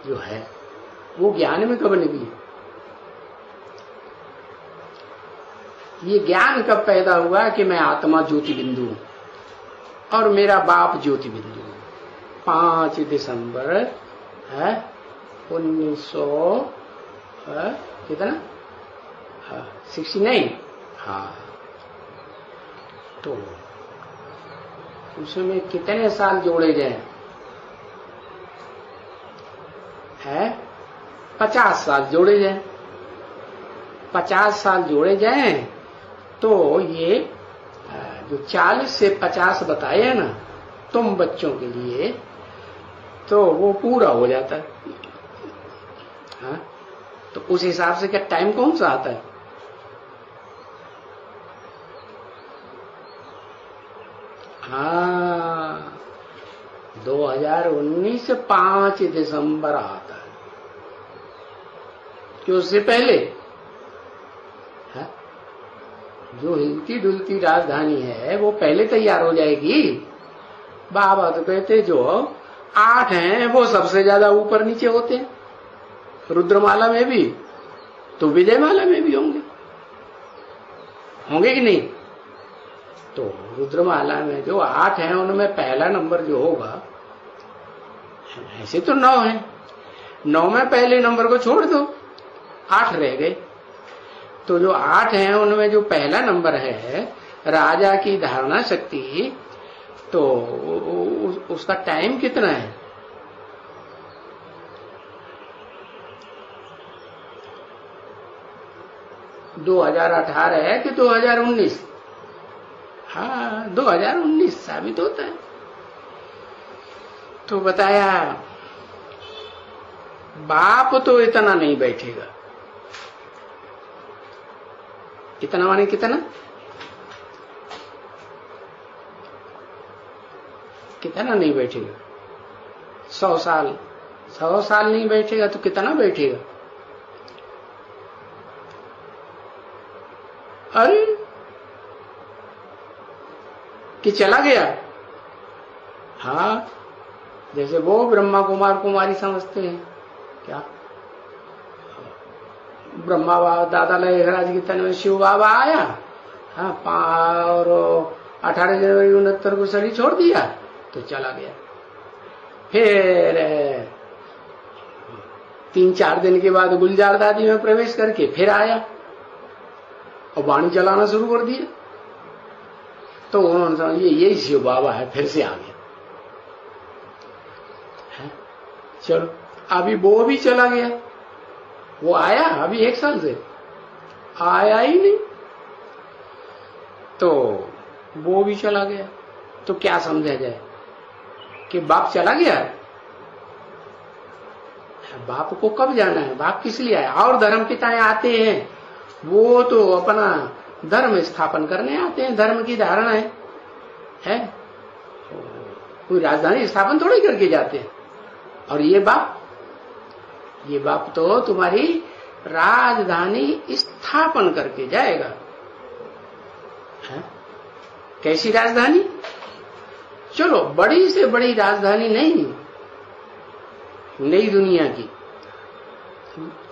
जो है वो ज्ञान में कब निकली? ये ज्ञान कब पैदा हुआ कि मैं आत्मा ज्योति बिंदु हूं और मेरा बाप ज्योति बिंदु है। 5 दिसंबर है 1900 कितना 69। हाँ, तो उसमें कितने साल जोड़े जाए? है 50 साल जोड़े जाए। 50 साल जोड़े जाए तो ये जो 40 से 50 बताए हैं ना तुम बच्चों के लिए, तो वो पूरा हो जाता है। हाँ? तो उस हिसाब से क्या टाइम कौन सा आता है? हाँ, 2019 5 दिसंबर आता है। क्यों? उससे पहले है? जो हिलती डुलती राजधानी है वो पहले तैयार हो जाएगी। बाबा तो कहते जो 8 हैं वो सबसे ज्यादा ऊपर नीचे होते हैं, रुद्रमाला में भी तो विजयमाला में भी होंगे, होंगे कि नहीं? तो रुद्रमाला में जो 8 हैं उनमें पहला नंबर जो होगा, ऐसे तो 9 है, 9 में पहले नंबर को छोड़ दो, 8 रह गए। तो जो 8 हैं उनमें जो पहला नंबर है राजा की धारणा शक्ति, तो उसका टाइम कितना है? – 2018 है कि 2019? हाँ, 2019 साबित होता है। तो बताया बाप तो इतना नहीं बैठेगा। इतना माने कितना? कितना नहीं बैठेगा? 100 साल। 100 साल नहीं बैठेगा तो कितना बैठेगा? अरे कि चला गया। हाँ, जैसे वो ब्रह्मा कुमार कुमारी समझते हैं क्या? ब्रह्मा बाबा दादा लहराज की तन में शिव बाबा आया, हाँ, और 18 जनवरी 69 को शरीर छोड़ दिया तो चला गया। फिर 3-4 दिन के बाद गुलजार दादी में प्रवेश करके फिर आया और वाणी चलाना शुरू कर दिया। तो उन्होंने समझ यही शिव बाबा है, फिर से आ गया। चलो, अभी वो भी चला गया। वो आया अभी 1 साल से आया ही नहीं, तो वो भी चला गया। तो क्या समझा जाए कि बाप चला गया? बाप को कब जाना है? बाप किस लिए आया? और धर्म पिताएं आते हैं वो तो अपना धर्म स्थापन करने आते हैं, धर्म की धारणा है? कोई राजधानी स्थापन थोड़ी करके जाते हैं। और ये बाप तो तुम्हारी राजधानी स्थापन करके जाएगा। है? कैसी राजधानी? चलो, बड़ी से बड़ी राजधानी नहीं, नई दुनिया की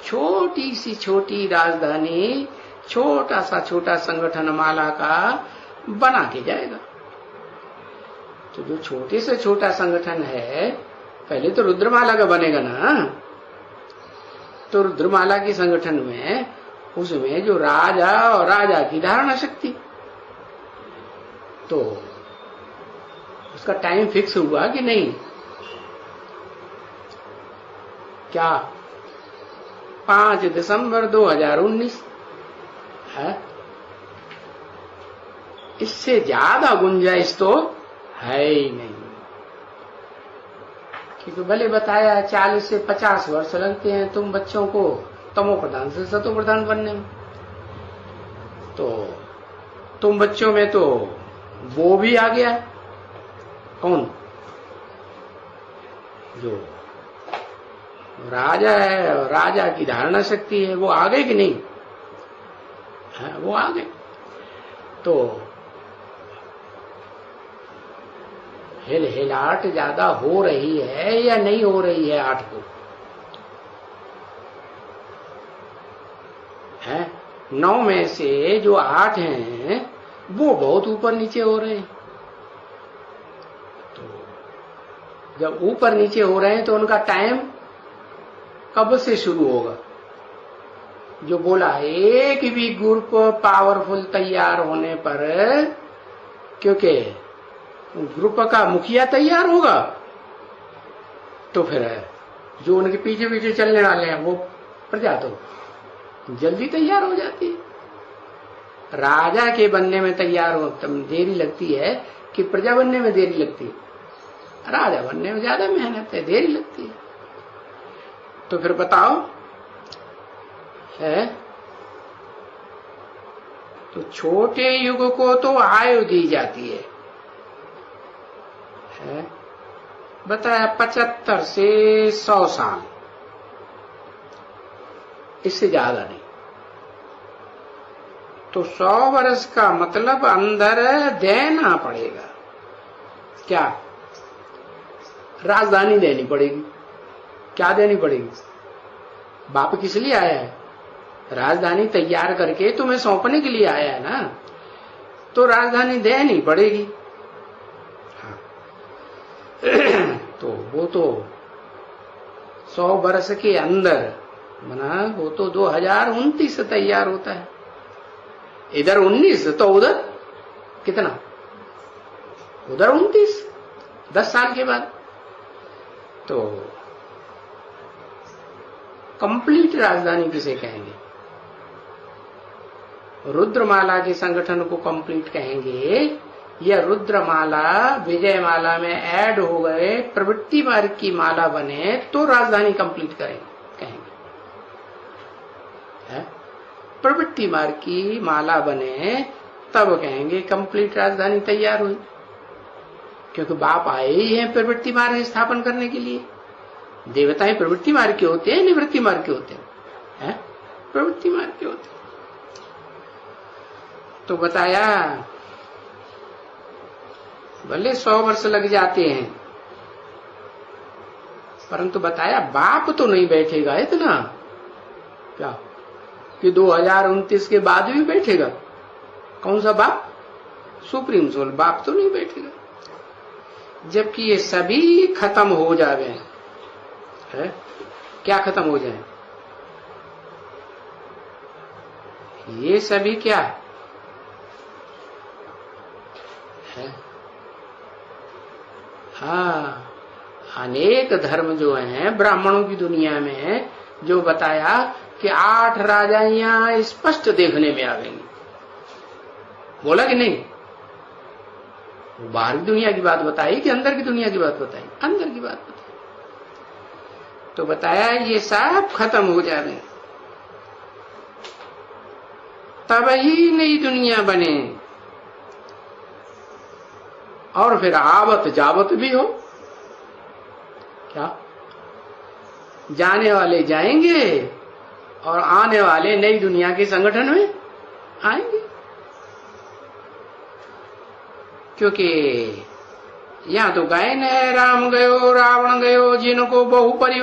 छोटी सी छोटी राजधानी, छोटा संगठन माला का बना के जाएगा। तो जो छोटे से छोटा संगठन है, पहले तो रुद्रमाला का बनेगा ना। तो रुद्रमाला के संगठन में उसमें जो राजा और राजा की धारणा शक्ति, तो उसका टाइम फिक्स हुआ कि नहीं? क्या? 5 दिसंबर 2019 है। इससे ज्यादा गुंजाइश तो है ही नहीं। क्योंकि भले बताया 40 से 50 वर्ष लगते हैं तुम बच्चों को तमो प्रधान से सतो प्रधान बनने में, तो तुम बच्चों में तो वो भी आ गया। कौन? जो राजा है और राजा की धारणा शक्ति है, वो आ गए कि नहीं? है, वो आ गए। तो हिलाहट ज्यादा हो रही है या नहीं हो रही है? 8 को है 9 में से जो 8 हैं वो बहुत ऊपर नीचे हो रहे हैं। तो जब ऊपर नीचे हो रहे हैं तो उनका टाइम कब से शुरू होगा? जो बोला एक भी ग्रुप पावरफुल तैयार होने पर, क्योंकि ग्रुप का मुखिया तैयार होगा तो फिर जो उनके पीछे पीछे चलने वाले हैं वो प्रजा तो जल्दी तैयार हो जाती है। राजा के बनने में तैयार हो देरी लगती है कि प्रजा बनने में देरी लगती है? राजा बनने में ज्यादा मेहनत है, देरी लगती है। तो फिर बताओ, है तो छोटे युग को तो आयु दी जाती है बताया 75 से 100 साल, इससे ज्यादा नहीं। तो 100 वर्ष का मतलब अंदर देना पड़ेगा। क्या? राजधानी देनी पड़ेगी। क्या देनी पड़ेगी? बाप किस लिए आया है? राजधानी तैयार करके तुम्हें सौंपने के लिए आया है ना, तो राजधानी देनी पड़ेगी। हाँ। तो वो तो 100 वर्ष के अंदर मना वो तो 2029 से तैयार होता है। इधर 19 तो उधर कितना? उधर 29, 10 साल के बाद। तो कंप्लीट राजधानी किसे कहेंगे? रुद्रमाला के संगठन को कंप्लीट कहेंगे या रुद्रमाला विजयमाला में ऐड हो गए प्रवृत्ति मार्ग की माला बने तो राजधानी कंप्लीट कहेंगे? प्रवृत्ति मार्ग की माला बने तब कहेंगे कंप्लीट राजधानी तैयार हुई, क्योंकि बाप आए ही हैं प्रवृत्ति मार्ग स्थापन करने के लिए। देवताएं प्रवृत्ति मार्ग के होते हैं, निवृत्ति मार्ग के होते हैं? प्रवृत्ति मार्ग के होते हैं। तो बताया भले 100 वर्ष लग जाते हैं, परंतु बताया बाप तो नहीं बैठेगा इतना। क्या कि 2029 के बाद भी बैठेगा? कौन सा बाप? सुप्रीम सोल बाप तो नहीं बैठेगा। जबकि ये सभी खत्म हो जावे है। क्या खत्म हो जाए? ये सभी क्या है? हाँ, अनेक धर्म जो हैं ब्राह्मणों की दुनिया में, जो बताया कि 8 राजाइयां स्पष्ट देखने में आवेंगी। बोला कि नहीं? बाहर की दुनिया की बात बताई कि अंदर की दुनिया की बात बताई? अंदर की बात बताई। तो बताया ये सब खत्म हो जाए तब ही नई दुनिया बने, और फिर आवत जावत भी हो। क्या? जाने वाले जाएंगे और आने वाले नई दुनिया के संगठन में आएंगे, क्योंकि यहां तो गायन है राम गयो रावण गयो जिनको बहु परिवार